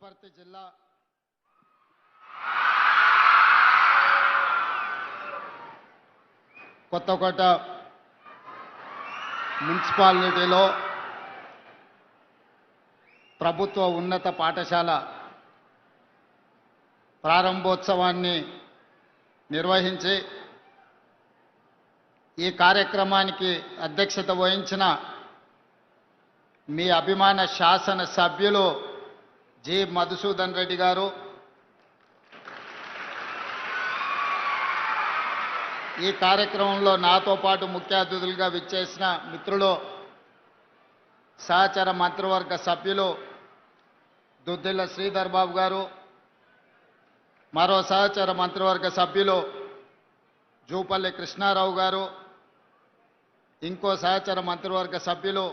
వనపర్తి జిల్లా కొత్తకోట మున్సిపాలిటీలో ప్రభుత్వ ఉన్నత పాఠశాల ప్రారంభోత్సవాన్ని నిర్వహించి ఈ కార్యక్రమానికి అధ్యక్షత వహించిన మీ అభిమాన శాసన సభ్యులు జి మధుసూదన్ రెడ్డి గారు, ఈ కార్యక్రమంలో నాతో పాటు ముఖ్య అతిథులుగా విచ్చేసిన మిత్రులు సహచర మంత్రివర్గ సభ్యులు దుద్దిల్ల శ్రీధర్ బాబు గారు, మరో సహచర మంత్రివర్గ సభ్యులు జూపల్లి కృష్ణారావు గారు, ఇంకో సహచర మంత్రివర్గ సభ్యులు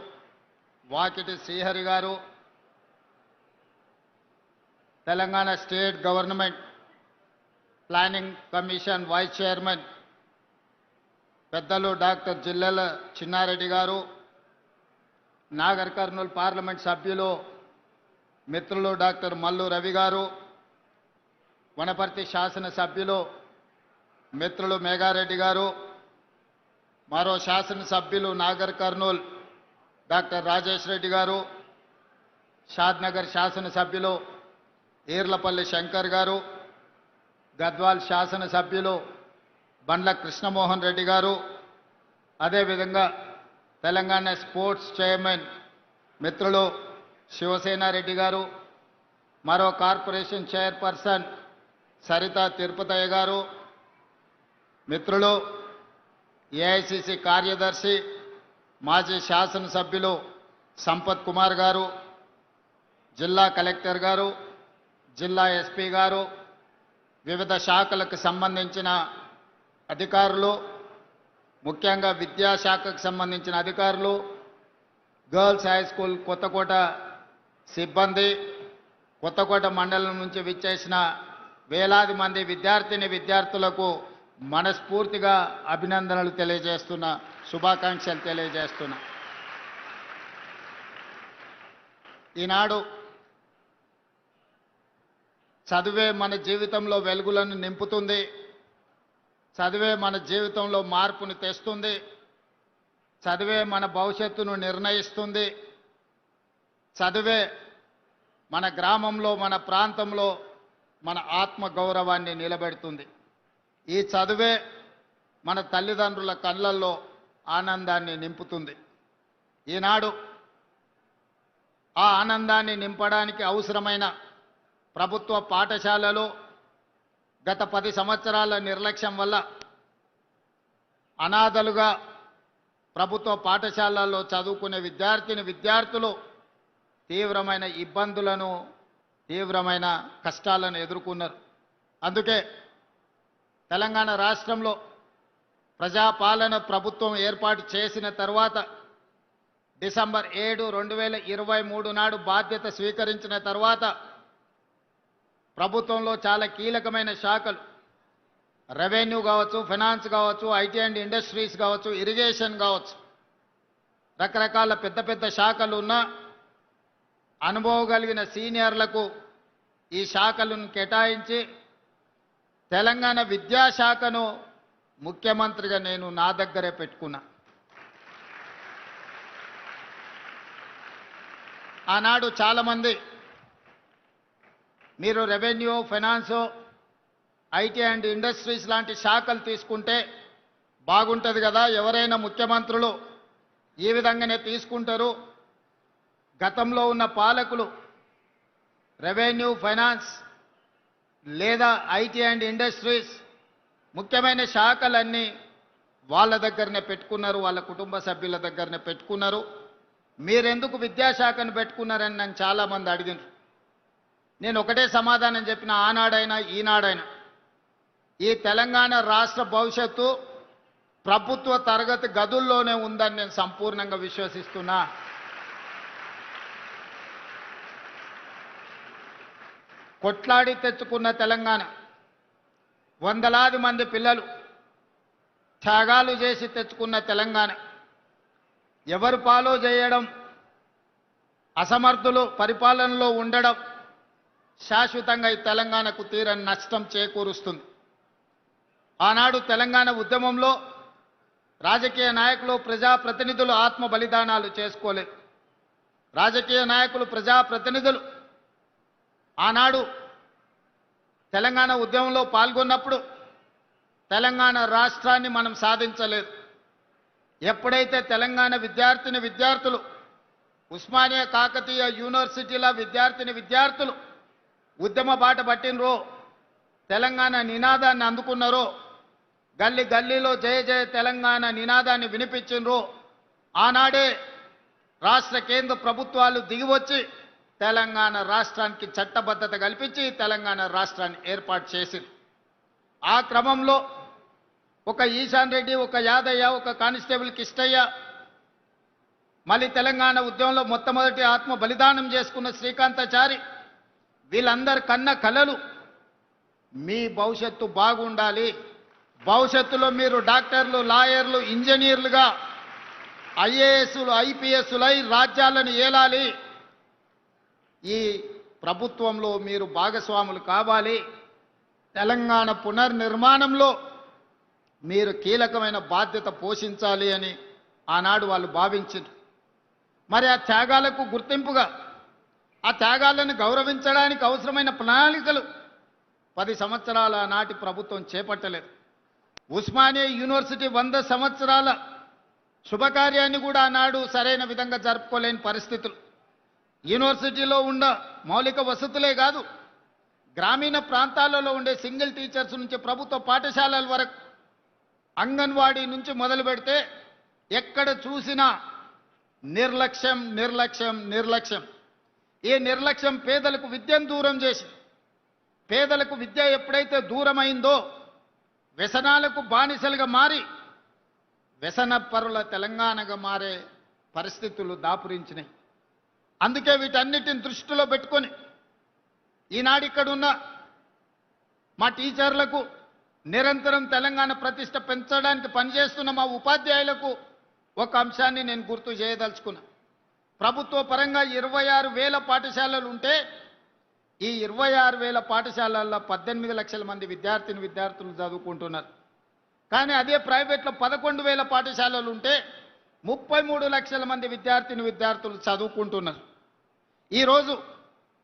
వాకిటి శ్రీహరి గారు, Telangana state government planning commission vice chairman పెద్దలు డాక్టర్ జిల్లెల చిన్నారెడ్డి గారు, నాగర్ కర్నూలు పార్లమెంట్ సభ్యులు మిత్రులు డాక్టర్ మల్లు రవి గారు, వనపర్తి శాసన సభ్యులు మిత్రులు మేఘారెడ్డి గారు, మరో శాసనసభ్యులు నాగర్ కర్నూలు డాక్టర్ రాజేష్ రెడ్డి గారు, షాద్నగర్ శాసనసభ్యులు ఈర్లపల్లి శంకర్ గారు, గద్వాల్ శాసనసభ్యులు బండ్ల కృష్ణమోహన్ రెడ్డి గారు, అదేవిధంగా తెలంగాణ స్పోర్ట్స్ చైర్మన్ మిత్రులు శివసేనారెడ్డి గారు, మరో కార్పొరేషన్ చైర్పర్సన్ సరిత తిరుపతయ్య గారు, మిత్రులు ఏఐసిసి కార్యదర్శి మాజీ శాసనసభ్యులు సంపత్ కుమార్ గారు, జిల్లా కలెక్టర్ గారు, జిల్లా ఎస్పీ గారు, వివిధ శాఖలకు సంబంధించిన అధికారులు, ముఖ్యంగా విద్యాశాఖకు సంబంధించిన అధికారులు, గర్ల్స్ హై స్కూల్ కొత్తకోట సిబ్బంది, కొత్తకోట మండలం నుంచి విచ్చేసిన వేలాది మంది విద్యార్థులకు మనస్ఫూర్తిగా అభినందనలు తెలియజేస్తున్నా, శుభాకాంక్షలు తెలియజేస్తున్నా. ఈనాడు చదువే మన జీవితంలో వెలుగులను నింపుతుంది, చదివే మన జీవితంలో మార్పును తెస్తుంది, చదివే మన భవిష్యత్తును నిర్ణయిస్తుంది, చదివే మన గ్రామంలో మన ప్రాంతంలో మన ఆత్మ గౌరవాన్ని నిలబెడుతుంది. ఈ చదువే మన తల్లిదండ్రుల కళ్ళల్లో ఆనందాన్ని నింపుతుంది. ఈనాడు ఆ ఆనందాన్ని నింపడానికి అవసరమైన ప్రభుత్వ పాఠశాలలు గత 10 సంవత్సరాల నిర్లక్ష్యం వల్ల అనాథలుగా ప్రభుత్వ పాఠశాలల్లో చదువుకునే విద్యార్థులు తీవ్రమైన ఇబ్బందులను, తీవ్రమైన కష్టాలను ఎదుర్కొన్నారు. అందుకే తెలంగాణ రాష్ట్రంలో ప్రజాపాలన ప్రభుత్వం ఏర్పాటు చేసిన తర్వాత డిసెంబర్ 7, 2023 నాడు బాధ్యత స్వీకరించిన తర్వాత ప్రభుత్వంలో చాలా కీలకమైన శాఖలు, రెవెన్యూ కావచ్చు, ఫైనాన్స్ కావచ్చు, ఐటీ అండ్ ఇండస్ట్రీస్ కావచ్చు, ఇరిగేషన్ కావచ్చు, రకరకాల పెద్ద పెద్ద శాఖలు ఉన్న అనుభవం కలిగిన సీనియర్లకు ఈ శాఖలను కేటాయించి తెలంగాణ విద్యాశాఖను ముఖ్యమంత్రిగా నేను నా దగ్గరే పెట్టుకున్నా. ఆనాడు చాలామంది మీరు revenue, finance, IT and industries లాంటి శాఖలు తీసుకుంటే బాగుంటుంది కదా, ఎవరైనా ముఖ్యమంత్రులు ఈ విధంగానే తీసుకుంటారు, గతంలో ఉన్న పాలకులు రెవెన్యూ, ఫైనాన్స్ లేదా ఐటీ అండ్ ఇండస్ట్రీస్ ముఖ్యమైన శాఖలన్నీ వాళ్ళ దగ్గరనే పెట్టుకున్నారు, వాళ్ళ కుటుంబ సభ్యుల దగ్గరనే పెట్టుకున్నారు, మీరెందుకు విద్యాశాఖను పెట్టుకున్నారని నన్ను చాలామంది అడిగినారు. నేను ఒకటే సమాధానం చెప్పిన, ఆనాడైనా ఈనాడైనా ఈ తెలంగాణ రాష్ట్ర భవిష్యత్తు ప్రభుత్వ తరగతి గదుల్లోనే ఉందని నేను సంపూర్ణంగా విశ్వసిస్తున్నా. కొట్లాడి తెచ్చుకున్న తెలంగాణ, వందలాది మంది పిల్లలు త్యాగాలు చేసి తెచ్చుకున్న తెలంగాణ, ఎవరు ఫాలో చేయడం, అసమర్థులు పరిపాలనలో ఉండడం, శాశ్వతంగా ఈ తెలంగాణకు తీరని నష్టం చేకూరుస్తుంది. ఆనాడు తెలంగాణ ఉద్యమంలో రాజకీయ నాయకులు ప్రజాప్రతినిధులు ఆత్మ బలిదానాలు చేసుకోలేదు. రాజకీయ నాయకులు ప్రజాప్రతినిధులు ఆనాడు తెలంగాణ ఉద్యమంలో పాల్గొన్నప్పుడు తెలంగాణ రాష్ట్రాన్ని మనం సాధించలేదు. ఎప్పుడైతే తెలంగాణ విద్యార్థులు ఉస్మానియా కాకతీయ యూనివర్సిటీల విద్యార్థులు ఉద్యమ బాట పట్టినరో, తెలంగాణ నినాదాన్ని అందుకున్నారో, గల్లీ గల్లీలో జయ జయ తెలంగాణ నినాదాన్ని వినిపించినరో, ఆనాడే రాష్ట్ర కేంద్ర ప్రభుత్వాలు దిగివచ్చి తెలంగాణ రాష్ట్రానికి చట్టబద్ధత కల్పించి తెలంగాణ రాష్ట్రాన్ని ఏర్పాటు చేసింది. ఆ క్రమంలో ఒక ఈశాన్ రెడ్డి, ఒక యాదయ్య, ఒక కానిస్టేబుల్ కిష్టయ్య, మళ్ళీ తెలంగాణ ఉద్యమంలో మొట్టమొదటి ఆత్మ బలిదానం చేసుకున్న శ్రీకాంతాచారి, వీళ్ళందరి కన్న కలలు మీ భవిష్యత్తు బాగుండాలి, భవిష్యత్తులో మీరు డాక్టర్లు, లాయర్లు, ఇంజనీర్లుగా, ఐఏఎస్లు, ఐపీఎస్లై రాజ్యాలను ఏలాలి, ఈ ప్రభుత్వంలో మీరు భాగస్వాములు కావాలి, తెలంగాణ పునర్నిర్మాణంలో మీరు కీలకమైన బాధ్యత పోషించాలి అని ఆనాడు వాళ్ళు భావించారు. మరి ఆ త్యాగాలకు గుర్తింపుగా, ఆ త్యాగాలను గౌరవించడానికి అవసరమైన ప్రణాళికలు 10 సంవత్సరాల నాటి ప్రభుత్వం చేపట్టలేదు. ఉస్మానియా యూనివర్సిటీ 100 సంవత్సరాల శుభకార్యాన్ని కూడా ఆనాడు సరైన విధంగా జరుపుకోలేని పరిస్థితులు. యూనివర్సిటీలో ఉన్న మౌలిక వసతులే కాదు, గ్రామీణ ప్రాంతాలలో ఉండే సింగిల్ టీచర్స్ నుంచి ప్రభుత్వ పాఠశాలల వరకు, అంగన్వాడీ నుంచి మొదలు పెడితే ఎక్కడ చూసినా నిర్లక్ష్యం నిర్లక్ష్యం నిర్లక్ష్యం. ఈ నిర్లక్ష్యం పేదలకు విద్యను దూరం చేసి, పేదలకు విద్య ఎప్పుడైతే దూరమైందో వ్యసనాలకు బానిసలుగా మారి వ్యసన పరుల తెలంగాణగా మారే పరిస్థితులు దాపురించినాయి. అందుకే వీటన్నిటిని దృష్టిలో పెట్టుకొని ఈనాడు ఇక్కడున్న మా టీచర్లకు, నిరంతరం తెలంగాణ ప్రతిష్ట పెంచడానికి పనిచేస్తున్న మా ఉపాధ్యాయులకు ఒక అంశాన్ని నేను గుర్తు చేయదలుచుకున్నా. ప్రభుత్వ పరంగా 26,000 పాఠశాలలు ఉంటే ఈ 26,000 పాఠశాలల్లో 18 లక్షల మంది విద్యార్థులు చదువుకుంటున్నారు. కానీ అదే ప్రైవేట్లో 11,000 పాఠశాలలు ఉంటే 33 లక్షల మంది విద్యార్థులు చదువుకుంటున్నారు. ఈరోజు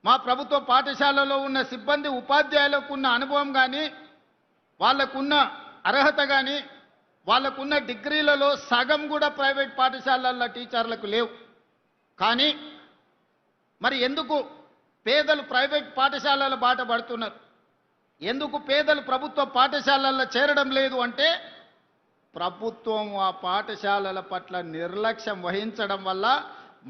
మా ప్రభుత్వ పాఠశాలలో ఉన్న సిబ్బంది, ఉపాధ్యాయులకు ఉన్న అనుభవం కానీ, వాళ్ళకున్న అర్హత కానీ, వాళ్ళకున్న డిగ్రీలలో సగం కూడా ప్రైవేట్ పాఠశాలల్లో టీచర్లకు లేవు. కానీ మరి ఎందుకు పేదలు ప్రైవేట్ పాఠశాలల బాట పడుతున్నారు? ఎందుకు పేదలు ప్రభుత్వ పాఠశాలల్లో చేరడం లేదు అంటే, ప్రభుత్వం ఆ పాఠశాలల పట్ల నిర్లక్ష్యం వహించడం వల్ల,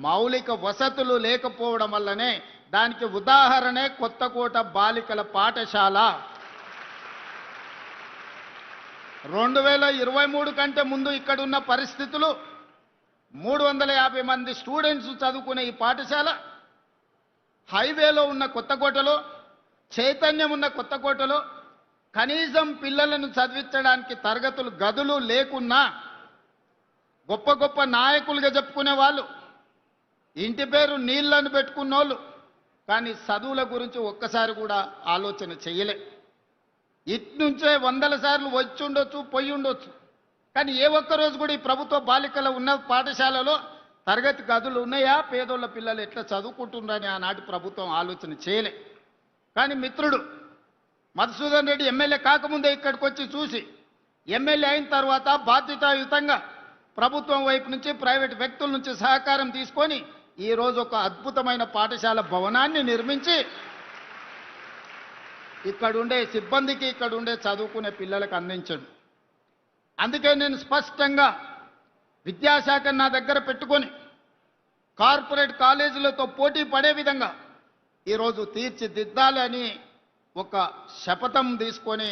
మౌలిక వసతులు లేకపోవడం వల్లనే. దానికి ఉదాహరణే కొత్తకోట బాలికల పాఠశాల. 2023 కంటే ముందు ఇక్కడున్న పరిస్థితులు 350 మంది స్టూడెంట్స్ చదువుకునే ఈ పాఠశాల హైవేలో ఉన్న కొత్తకోటలో, చైతన్యం ఉన్న కొత్తకోటలో కనీసం పిల్లలను చదివించడానికి తరగతులు గదులు లేకున్నా, గొప్ప గొప్ప నాయకులుగా చెప్పుకునే వాళ్ళు, ఇంటి పేరు నీళ్లను పెట్టుకున్నోళ్ళు, కానీ చదువుల గురించి ఒక్కసారి కూడా ఆలోచన చేయలే. ఇట్నుంచే 100 సార్లు వచ్చి ఉండొచ్చు, పోయి ఉండొచ్చు, కానీ ఏ ఒక్కరోజు కూడా ఈ ప్రభుత్వ బాలికల ఉన్న పాఠశాలలో తరగతి గదులు ఉన్నాయా, పేదోళ్ళ పిల్లలు ఎట్లా చదువుకుంటున్నారని ఆనాటి ప్రభుత్వం ఆలోచన చేయలే. కానీ మిత్రుడు మధుసూదన్ రెడ్డి ఎమ్మెల్యే కాకముందే ఇక్కడికి వచ్చి చూసి, ఎమ్మెల్యే అయిన తర్వాత బాధ్యతాయుతంగా ప్రభుత్వం వైపు నుంచి, ప్రైవేట్ వ్యక్తుల నుంచి సహకారం తీసుకొని ఈరోజు ఒక అద్భుతమైన పాఠశాల భవనాన్ని నిర్మించి ఇక్కడుండే సిబ్బందికి, ఇక్కడుండే చదువుకునే పిల్లలకు అందించండి. అందుకే నేను స్పష్టంగా విద్యాశాఖ నా దగ్గర పెట్టుకొని కార్పొరేట్ కాలేజీలతో పోటీ పడే విధంగా ఈరోజు తీర్చిదిద్దాలని ఒక శపథం తీసుకొని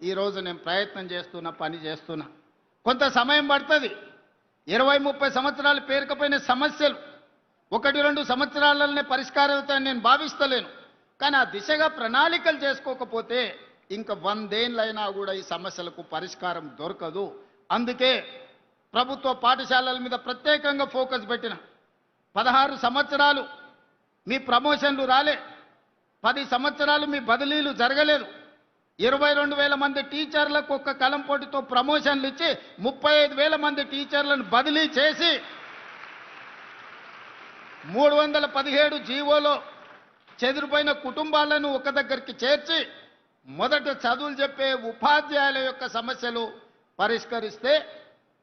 ఈరోజు నేను ప్రయత్నం చేస్తున్నా, పని చేస్తున్నా. కొంత సమయం పడుతుంది. 20-30 సంవత్సరాలు పేరుకపోయిన సమస్యలు 1-2 సంవత్సరాలనే పరిష్కారం అవుతాయని నేను భావిస్తలేను. కానీ ఆ దిశగా ప్రణాళికలు చేసుకోకపోతే ఇంకా 100 ఏళ్ళైనా కూడా ఈ సమస్యలకు పరిష్కారం దొరకదు. అందుకే ప్రభుత్వ పాఠశాలల మీద ప్రత్యేకంగా ఫోకస్ పెట్టిన. 16 సంవత్సరాలు మీ ప్రమోషన్లు రాలే, 10 సంవత్సరాలు మీ బదిలీలు జరగలేదు. 22,000 మంది టీచర్లకు ఒక్క కలం పోటీతో ప్రమోషన్లు ఇచ్చి 35,000 మంది టీచర్లను బదిలీ చేసి 317 జీవోలో చెదిరిపోయిన కుటుంబాలను ఒక దగ్గరికి చేర్చి మొదట చదువులు చెప్పే ఉపాధ్యాయుల యొక్క సమస్యలు పరిష్కరిస్తే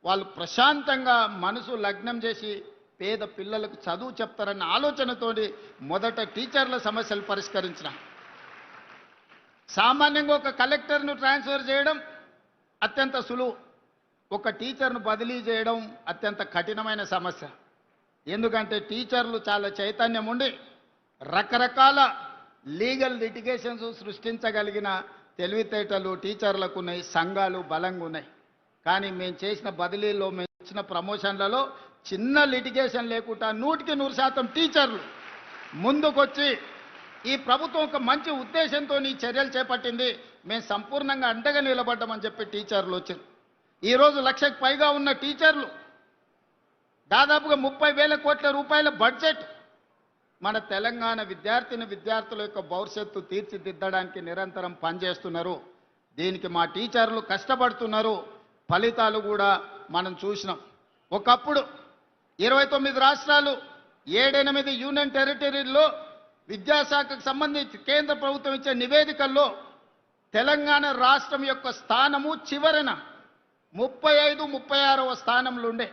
వాళ్ళు ప్రశాంతంగా మనసు లగ్నం చేసి పేద పిల్లలకు చదువు చెప్తారన్న ఆలోచనతోటి మొదట టీచర్ల సమస్యలు పరిష్కరించిన. సామాన్యంగా ఒక కలెక్టర్ను ట్రాన్స్ఫర్ చేయడం అత్యంత సులువు, ఒక టీచర్ను బదిలీ చేయడం అత్యంత కఠినమైన సమస్య. ఎందుకంటే టీచర్లు చాలా చైతన్యం ఉండి రకరకాల లీగల్ లిటిగేషన్స్ సృష్టించగలిగిన తెలివితేటలు టీచర్లకు ఉన్నాయి, సంఘాలు బలంగా ఉన్నాయి. కానీ మేము చేసిన బదిలీలో, మేము ఇచ్చిన ప్రమోషన్లలో చిన్న లిటిగేషన్ లేకుండా 100% టీచర్లు ముందుకొచ్చి ఈ ప్రభుత్వం ఒక మంచి ఉద్దేశంతో ఈ చర్యలు చేపట్టింది, మేము సంపూర్ణంగా అండగా నిలబడ్డామని చెప్పి టీచర్లు వచ్చారు. ఈరోజు 1,00,000కు పైగా ఉన్న టీచర్లు, దాదాపుగా 30,000 కోట్ల రూపాయల బడ్జెట్ మన తెలంగాణ విద్యార్థుల యొక్క భవిష్యత్తు తీర్చిదిద్దడానికి నిరంతరం పనిచేస్తున్నారు. దీనికి మా టీచర్లు కష్టపడుతున్నారు. ఫలితాలు కూడా మనం చూసినాం. ఒకప్పుడు 29 రాష్ట్రాలు 7-8 యూనియన్ టెరిటరీల్లో విద్యాశాఖకు సంబంధించి కేంద్ర ప్రభుత్వం ఇచ్చే నివేదికల్లో తెలంగాణ రాష్ట్రం యొక్క స్థానము చివరన 35-36వ స్థానంలో ఉండే.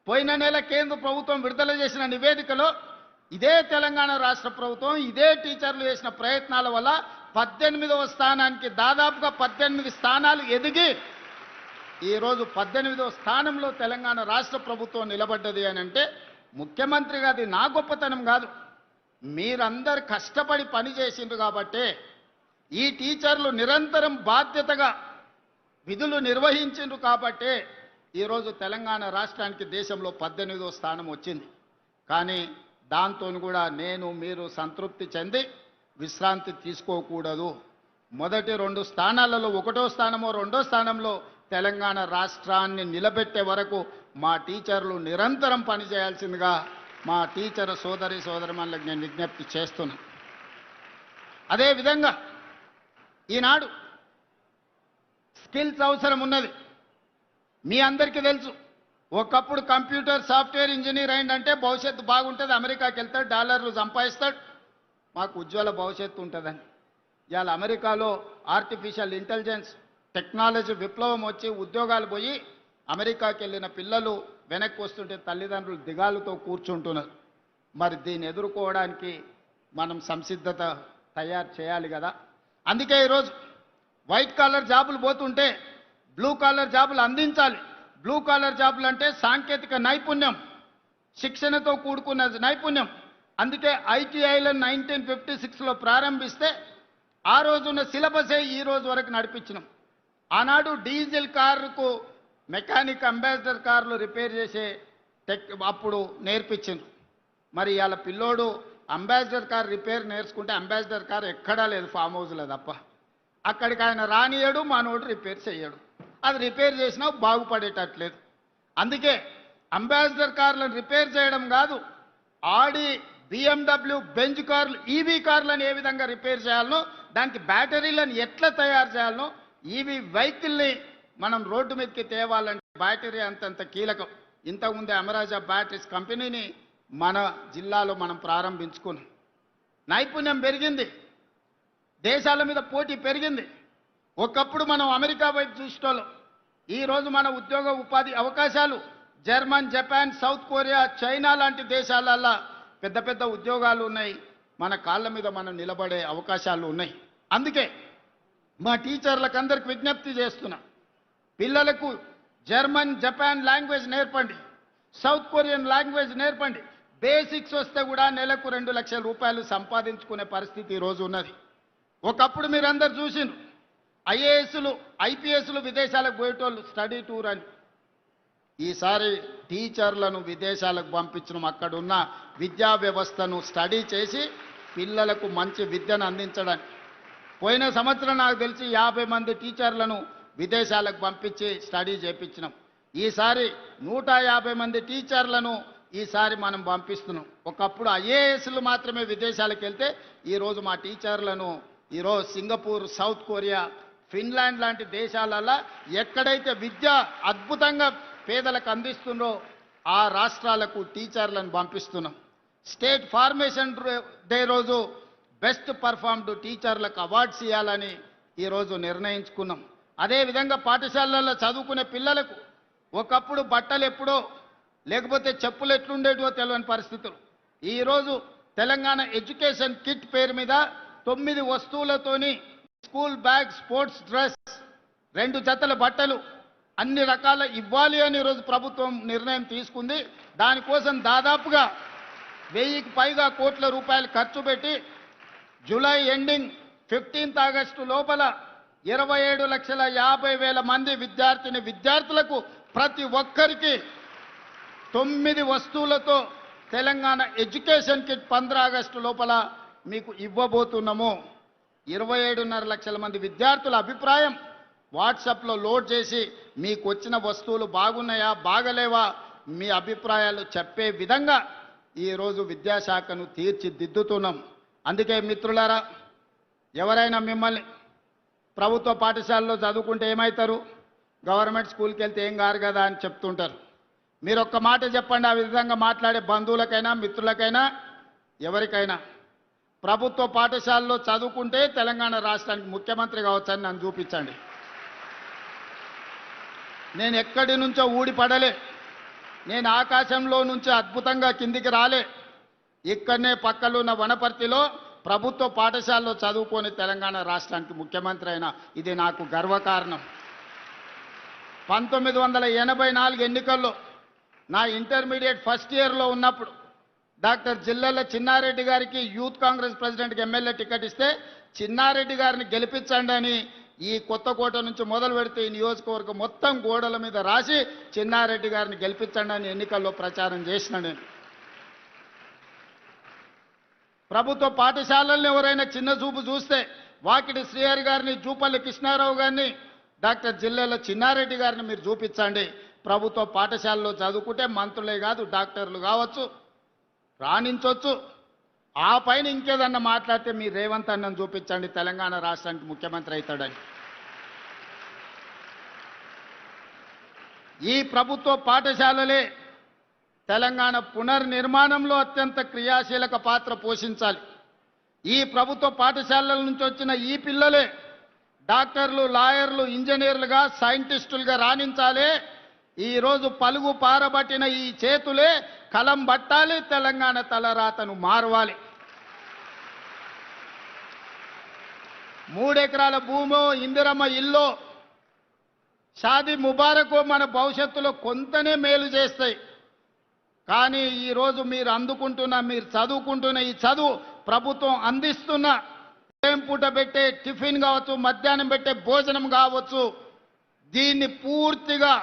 పోయిన నెల కేంద్ర ప్రభుత్వం విడుదల చేసిన నివేదికలో ఇదే తెలంగాణ రాష్ట్ర ప్రభుత్వం ఇదే టీచర్లు చేసిన ప్రయత్నాల వల్ల 18వ స్థానానికి దాదాపుగా 18 స్థానాలు ఎదిగి ఈరోజు 18వ స్థానంలో తెలంగాణ రాష్ట్ర ప్రభుత్వం నిలబడ్డది అని అంటే ముఖ్యమంత్రిగా అది నా గొప్పతనం కాదు, మీరందరు కష్టపడి పనిచేసిండ్రు కాబట్టే ఈ టీచర్లు నిరంతరం బాధ్యతగా విధులు నిర్వహించిండ్రు కాబట్టే ఈరోజు తెలంగాణ రాష్ట్రానికి దేశంలో 18వ స్థానం వచ్చింది. కానీ దాంతో కూడా మీరు సంతృప్తి చెంది విశ్రాంతి తీసుకోకూడదు. మొదటి 2 స్థానాలలో 1వ స్థానమో 2వ స్థానంలో తెలంగాణ రాష్ట్రాన్ని నిలబెట్టే వరకు మా టీచర్లు నిరంతరం పనిచేయాల్సిందిగా మా టీచర్ సోదరిమణులకు నేను విజ్ఞప్తి చేస్తున్నాను. అదేవిధంగా ఈనాడు స్కిల్స్ అవసరం ఉన్నది. మీ అందరికీ తెలుసు, ఒకప్పుడు కంప్యూటర్ సాఫ్ట్వేర్ ఇంజనీర్ అయిందంటే భవిష్యత్తు బాగుంటుంది, అమెరికాకి వెళ్తాడు, డాలర్లు సంపాదిస్తాడు, మాకు ఉజ్వల భవిష్యత్తు ఉంటుందని. ఇవాళ అమెరికాలో ఆర్టిఫిషియల్ ఇంటెలిజెన్స్ టెక్నాలజీ విప్లవం వచ్చి ఉద్యోగాలు పోయి అమెరికాకి వెళ్ళిన పిల్లలు వెనక్కి వస్తుంటే తల్లిదండ్రులు దిగాలుతో కూర్చుంటున్నారు. మరి దీన్ని ఎదుర్కోవడానికి మనం సంసిద్ధత తయారు చేయాలి కదా. అందుకే ఈరోజు వైట్ కాలర్ జాబులు పోతుంటే బ్లూ కాలర్ జాబులు అందించాలి. బ్లూ కాలర్ జాబులు అంటే సాంకేతిక నైపుణ్యం, శిక్షణతో కూడుకున్న నైపుణ్యం. అందుకే ఐటీఐలను 1956లో ప్రారంభిస్తే ఆ రోజున్న సిలబసే ఈ రోజు వరకు నడిపించినాం. ఆనాడు డీజిల్ కారుకు మెకానిక్ అంబాసిడర్ కార్లు రిపేర్ చేసే అప్పుడు నేర్పించింది. మరి ఇవాళ పిల్లోడు అంబాసిడర్ కార్ రిపేర్ నేర్చుకుంటే అంబాసిడర్ కార్ ఎక్కడా లేదు, ఫామ్ హౌస్లో తప్ప. అక్కడికి ఆయన రానియడు, మనోడు రిపేర్ చేయడు. అది రిపేర్ చేసినా బాగుపడేటట్లేదు. అందుకే అంబాసిడర్ కార్లను రిపేర్ చేయడం కాదు, ఆడి BMW బెంజ్ కార్లు ఈవీ కార్లను ఏ విధంగా రిపేర్ చేయాలనో, దానికి బ్యాటరీలను ఎట్లా తయారు చేయాలనో, ఈవీ వెహికల్ని మనం రోడ్డు మీదకి తేవాలంటే బ్యాటరీ అంతంత కీలకం. ఇంతకుముందే అమరాజా బ్యాటరీస్ కంపెనీని మన జిల్లాలో మనం ప్రారంభించుకున్నాం. నైపుణ్యం పెరిగింది, దేశాల మీద పోటీ పెరిగింది. ఒకప్పుడు మనం అమెరికా వైపు చూసేటోళ్ళం. ఈరోజు మన ఉద్యోగ ఉపాధి అవకాశాలు German, Japan, south Korea, China లాంటి దేశాలల్లో పెద్ద పెద్ద ఉద్యోగాలు ఉన్నాయి. మన కాళ్ళ మీద మనం నిలబడే అవకాశాలు ఉన్నాయి. అందుకే మా టీచర్లకు అందరికి విజ్ఞప్తి చేస్తున్నా, పిల్లలకు జర్మన్, జపాన్ లాంగ్వేజ్ నేర్పండి, సౌత్ కొరియన్ లాంగ్వేజ్ నేర్పండి. బేసిక్స్ వస్తే కూడా నెలకు 2 లక్షల రూపాయలు సంపాదించుకునే పరిస్థితి ఈరోజు ఉన్నది. ఒకప్పుడు మీరందరూ చూసిండ్రు, ఐఏఎస్లు, ఐపీఎస్లు విదేశాలకు పోయేటోళ్ళు స్టడీ టూర్ అని. ఈసారి టీచర్లను విదేశాలకు పంపించడం, అక్కడున్న విద్యా వ్యవస్థను స్టడీ చేసి పిల్లలకు మంచి విద్యను అందించడానికి. పోయిన సంవత్సరం నాకు తెలిసి 50 మంది టీచర్లను విదేశాలకు పంపించి స్టడీ చేయించినాం. ఈసారి 150 మంది టీచర్లను ఈసారి మనం పంపిస్తున్నాం. ఒకప్పుడు ఐఏఎస్లు మాత్రమే విదేశాలకు వెళ్తే ఈరోజు మా టీచర్లను ఈరోజు సింగపూర్, సౌత్ కొరియా, ఫిన్లాండ్ లాంటి దేశాలలో ఎక్కడైతే విద్య అద్భుతంగా పేదలకు అందిస్తుందో ఆ రాష్ట్రాలకు టీచర్లను పంపిస్తున్నాం. స్టేట్ ఫార్మేషన్ డే రోజు బెస్ట్ పర్ఫార్మ్డ్ టీచర్లకు అవార్డ్స్ ఇవ్వాలని ఈరోజు నిర్ణయించుకున్నాం. అదేవిధంగా పాఠశాలల్లో చదువుకునే పిల్లలకు ఒకప్పుడు బట్టలు ఎప్పుడో లేకపోతే చెప్పులు ఎట్లుండేటివో తెలియని పరిస్థితులు. ఈరోజు తెలంగాణ ఎడ్యుకేషన్ కిట్ పేరు మీద 9 వస్తువులతోని స్కూల్ బ్యాగ్, స్పోర్ట్స్ డ్రెస్, 2 జతల బట్టలు అన్ని రకాల ఇవ్వాలి అని ఈరోజు ప్రభుత్వం నిర్ణయం తీసుకుంది. దానికోసం దాదాపుగా 1000కి పైగా కోట్ల రూపాయలు ఖర్చు పెట్టి జూలై ఎండింగ్ 15th ఆగస్టు లోపల 27,50,000 మంది విద్యార్థులకు ప్రతి ఒక్కరికి 9 వస్తువులతో తెలంగాణ ఎడ్యుకేషన్ కిట్ 15 ఆగస్టు లోపల మీకు ఇవ్వబోతున్నాము. 27.5 లక్షల మంది విద్యార్థుల అభిప్రాయం వాట్సాప్లో లోడ్ చేసి మీకు వచ్చిన వస్తువులు బాగున్నాయా, బాగలేవా, మీ అభిప్రాయాలు చెప్పే విధంగా ఈరోజు విద్యాశాఖను తీర్చిదిద్దుతున్నాం. అందుకే మిత్రులారా, ఎవరైనా మిమ్మల్ని ప్రభుత్వ పాఠశాలలో చదువుకుంటే ఏమవుతారు, గవర్నమెంట్ స్కూల్కి వెళ్తే ఏం కారు కదా అని చెప్తుంటారు. మీరు ఒక్క మాట చెప్పండి, ఆ విధంగా మాట్లాడే బంధువులకైనా మిత్రులకైనా ఎవరికైనా ప్రభుత్వ పాఠశాలలో చదువుకుంటే తెలంగాణ రాష్ట్రానికి ముఖ్యమంత్రి కావచ్చని నన్ను చూపించండి. నేను ఎక్కడి నుంచో ఊడిపడలే, నేను ఆకాశంలో నుంచి అద్భుతంగా కిందికి రాలే. ఇక్కడనే పక్కలో ఉన్న వనపర్తిలో ప్రభుత్వ పాఠశాలలో చదువుకొని తెలంగాణ రాష్ట్రానికి ముఖ్యమంత్రి అయినా ఇది నాకు గర్వకారణం. 1984 ఎన్నికల్లో నా ఇంటర్మీడియట్ ఫస్ట్ ఇయర్లో ఉన్నప్పుడు డాక్టర్ జిల్లెల చిన్నారెడ్డి గారికి యూత్ కాంగ్రెస్ ప్రెసిడెంట్కి ఎమ్మెల్యే టికెట్ ఇస్తే చిన్నారెడ్డి గారిని గెలిపించండి అని ఈ కొత్తకోట నుంచి మొదలు పెడితే ఈ నియోజకవర్గం మొత్తం గోడల మీద రాసి చిన్నారెడ్డి గారిని గెలిపించండి అని ఎన్నికల్లో ప్రచారం చేసిన నేను. ప్రభుత్వ పాఠశాలల్లో ఎవరైనా చిన్న చూపు చూస్తే వాకిటి శ్రీహరి గారిని, జూపల్లి కృష్ణారావు గారిని, డాక్టర్ జిల్లెల చిన్నారెడ్డి గారిని మీరు చూపించండి. ప్రభుత్వ పాఠశాలలో చదువుకుంటే మంత్రులే కాదు డాక్టర్లు కావచ్చు, రాణించవచ్చు. ఆ పైన ఇంకేదన్నా మాట్లాడితే మీ రేవంత్ అన్నను చూపించండి, తెలంగాణ రాష్ట్రానికి ముఖ్యమంత్రి అవుతాడని. ఈ ప్రభుత్వ పాఠశాలలే తెలంగాణ పునర్నిర్మాణంలో అత్యంత క్రియాశీలక పాత్ర పోషించాలి. ఈ ప్రభుత్వ పాఠశాలల నుంచి వచ్చిన ఈ పిల్లలే డాక్టర్లు, లాయర్లు, ఇంజనీర్లుగా, సైంటిస్టులుగా రాణించాలి. ఈరోజు పలుగు పారబట్టిన ఈ చేతులే కలం బట్టాలి, తెలంగాణ తలరాతను మారవాలి. 3 ఎకరాల భూమో, ఇందిరమ్మ ఇల్లో, షాదీ ముబారకో మన భవిష్యత్తులో కొంతనే మేలు చేస్తాయి. కానీ ఈరోజు మీరు చదువుకుంటున్న ఈ చదువు, ప్రభుత్వం అందిస్తున్న ఉదయం పూట పెట్టే టిఫిన్ కావచ్చు, మధ్యాహ్నం పెట్టే భోజనం కావచ్చు, దీన్ని పూర్తిగా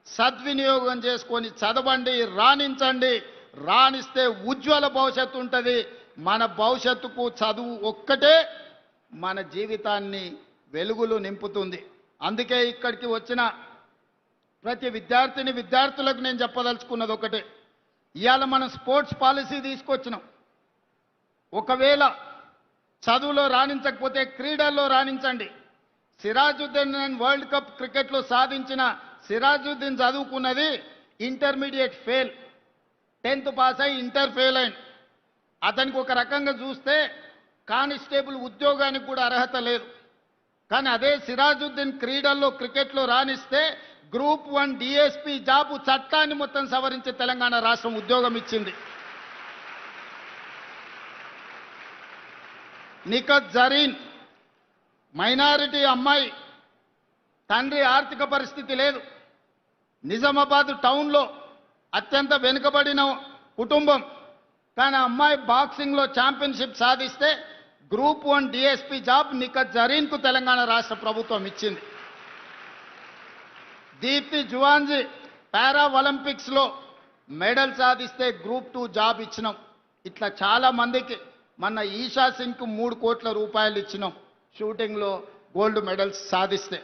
సద్వినియోగం చేసుకొని చదవండి, రాణించండి. రాణిస్తే ఉజ్వల భవిష్యత్తు ఉంటుంది. మన భవిష్యత్తుకు చదువు ఒక్కటే మన జీవితాన్ని వెలుగులు నింపుతుంది. అందుకే ఇక్కడికి వచ్చిన ప్రతి విద్యార్థులకు నేను చెప్పదలుచుకున్నది ఒకటే. ఇవాళ మనం స్పోర్ట్స్ పాలసీ తీసుకొచ్చినాం. ఒకవేళ చదువులో రాణించకపోతే క్రీడల్లో రాణించండి. సిరాజుద్దీన్ వరల్డ్ కప్ క్రికెట్లో సాధించిన సిరాజుద్దీన్ చదువుకున్నది ఇంటర్మీడియట్ ఫెయిల్, 10th పాస్ అయి ఇంటర్ ఫెయిల్ అయింది. అతనికి ఒక రకంగా చూస్తే కానిస్టేబుల్ ఉద్యోగానికి కూడా అర్హత లేదు. కానీ అదే సిరాజుద్దీన్ క్రీడల్లో క్రికెట్లో రాణిస్తే గ్రూప్ 1 DSP జాబు చట్టాన్ని మొత్తం సవరించి తెలంగాణ రాష్ట్రం ఉద్యోగం ఇచ్చింది. నిఖత్ జరీన్ మైనారిటీ అమ్మాయి, తండ్రి ఆర్థిక పరిస్థితి లేదు, నిజామాబాద్ టౌన్లో అత్యంత వెనుకబడిన కుటుంబం. కానీ అమ్మాయి బాక్సింగ్లో ఛాంపియన్షిప్ సాధిస్తే గ్రూప్ 1 DSP జాబ్ నిఖత్ జరీన్కు తెలంగాణ రాష్ట్ర ప్రభుత్వం ఇచ్చింది. దీప్తి జువాన్జీ పారా ఒలింపిక్స్లో మెడల్ సాధిస్తే గ్రూప్ 2 జాబ్ ఇచ్చినాం. ఇట్లా చాలా మందికి మొన్న ఈషా సింగ్కు 3 కోట్ల రూపాయలు ఇచ్చినాం షూటింగ్లో గోల్డ్ మెడల్స్ సాధిస్తే.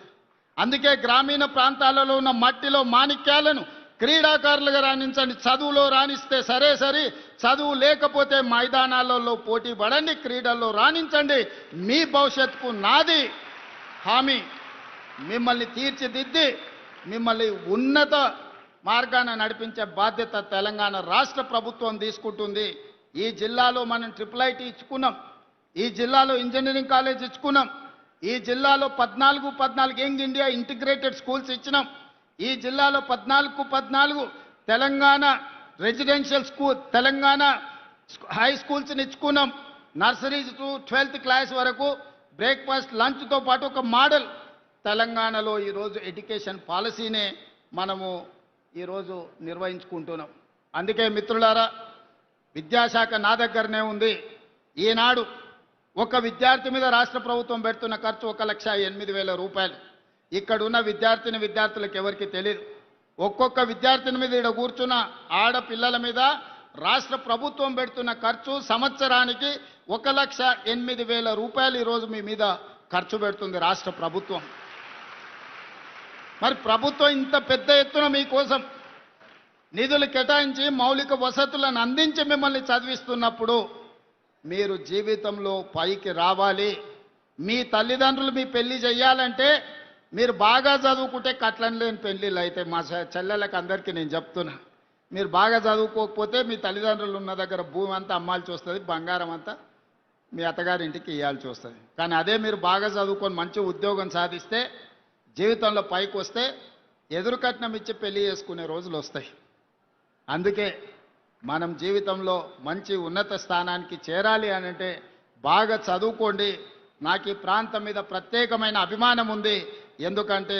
అందుకే గ్రామీణ ప్రాంతాలలో ఉన్న మట్టిలో మాణిక్యాలను క్రీడాకారులుగా రాణించండి. చదువులో రాణిస్తే సరే సరి, చదువు లేకపోతే మైదానాలలో పోటీ పడండి, క్రీడల్లో రాణించండి. మీ భవిష్యత్తుకు నాది హామీ. మిమ్మల్ని తీర్చిదిద్ది మిమ్మల్ని ఉన్నత మార్గాన నడిపించే బాధ్యత తెలంగాణ రాష్ట్ర ప్రభుత్వం తీసుకుంటుంది. ఈ జిల్లాలో మనం IIIT ఇచ్చుకున్నాం, ఈ జిల్లాలో ఇంజనీరింగ్ కాలేజ్ ఇచ్చుకున్నాం, ఈ జిల్లాలో 14 యంగ్ ఇండియా ఇంటిగ్రేటెడ్ స్కూల్స్ ఇచ్చినాం, ఈ జిల్లాలో 14 Telangana residential school, Telangana high స్కూల్స్ని ఇచ్చుకున్నాం. నర్సరీ టు 12th క్లాస్ వరకు బ్రేక్ఫాస్ట్ లంచ్తో పాటు ఒక మోడల్ తెలంగాణలో ఈరోజు ఎడ్యుకేషన్ పాలసీనే మనము ఈరోజు నిర్వహించుకుంటున్నాం. అందుకే మిత్రులారా, విద్యాశాఖ నా దగ్గరనే ఉంది. ఈనాడు ఒక విద్యార్థి మీద రాష్ట్ర ప్రభుత్వం పెడుతున్న ఖర్చు 1,08,000 రూపాయలు. ఇక్కడున్న విద్యార్థులకు ఎవరికి తెలియదు. ఒక్కొక్క విద్యార్థిని మీద ఇక్కడ కూర్చున్న ఆడపిల్లల మీద రాష్ట్ర ప్రభుత్వం పెడుతున్న ఖర్చు సంవత్సరానికి 1,08,000 రూపాయలు ఈరోజు మీ మీద ఖర్చు పెడుతుంది రాష్ట్ర ప్రభుత్వం. మరి ప్రభుత్వం ఇంత పెద్ద ఎత్తున మీకోసం నిధులు కేటాయించి మౌలిక వసతులను అందించి మిమ్మల్ని చదివిస్తున్నప్పుడు మీరు జీవితంలో పైకి రావాలి. మీ తల్లిదండ్రులు మీ పెళ్లి చేయాలంటే మీరు బాగా చదువుకుంటే కట్లని లేని పెళ్లిళ్ళు అయితే మా చెల్లెలకు అందరికీ నేను చెప్తున్నా. మీరు బాగా చదువుకోకపోతే మీ తల్లిదండ్రులు ఉన్న దగ్గర భూమి అంతా అమ్మాల్సి వస్తుంది, బంగారం అంతా మీ అత్తగారింటికి ఇవ్వాల్సి వస్తుంది. కానీ అదే మీరు బాగా చదువుకొని మంచి ఉద్యోగం సాధిస్తే, జీవితంలో పైకి వస్తే ఎదురు కట్నం ఇచ్చి పెళ్లి చేసుకునే రోజులు వస్తాయి. అందుకే మనం జీవితంలో మంచి ఉన్నత స్థానానికి చేరాలి అని అంటే బాగా చదువుకోండి. నాకు ఈ ప్రాంతం మీద ప్రత్యేకమైన అభిమానం ఉంది. ఎందుకంటే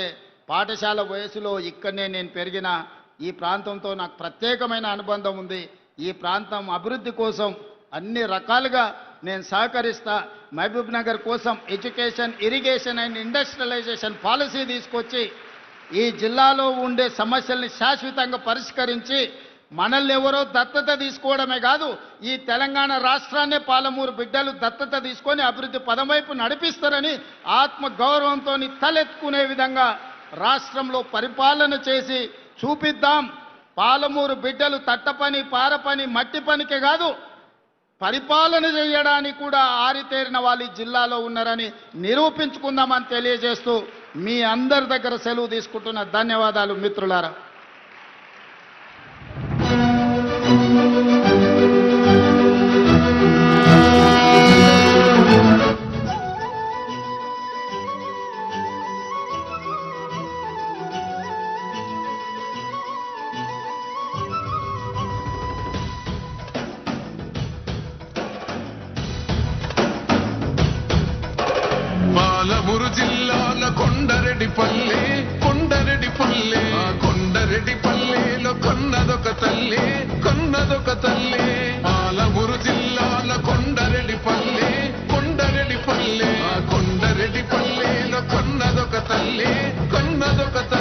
పాఠశాల వయసులో ఇక్కడనే నేను పెరిగిన ఈ ప్రాంతంతో నాకు ప్రత్యేకమైన అనుబంధం ఉంది. ఈ ప్రాంతం అభివృద్ధి కోసం అన్ని రకాలుగా నేను సహకరిస్తా. మహబూబ్ నగర్ కోసం education, irrigation and industrialisation policy తీసుకొచ్చి ఈ జిల్లాలో ఉండే సమస్యల్ని శాశ్వతంగా పరిష్కరించి మనల్ని ఎవరో దత్తత తీసుకోవడమే కాదు, ఈ తెలంగాణ రాష్ట్రాన్నే పాలమూరు బిడ్డలు దత్తత తీసుకొని అభివృద్ధి పదం వైపు నడిపిస్తారని ఆత్మ గౌరవంతో తలెత్తుకునే విధంగా రాష్ట్రంలో పరిపాలన చేసి చూపిద్దాం. పాలమూరు బిడ్డలు తట్టపని, పారపని, మట్టి పనికే కాదు, పరిపాలన చేయడానికి కూడా ఆరితేరిన వాళ్ళు ఈ జిల్లాలో ఉన్నారని నిరూపించుకుందామని తెలియజేస్తూ మీ అందరి దగ్గర సెలవు తీసుకుంటున్న ధన్యవాదాలు మిత్రులారా. పాలమూరు జిల్లాల కొండరెడ్డిపల్లె, కొండరెడ్డిపల్లె, కొండరెడ్డిపల్లెలో కొన్నదొక తల్లి, కొన్నదొక తల్లి. పాలమూరు జిల్లాల కొండరెడ్డిపల్లె, కొండరెడ్డిపల్లె, కొండరెడ్డిపల్లెలో కొన్నదొక తల్లి, కొన్నదొక తల్లి.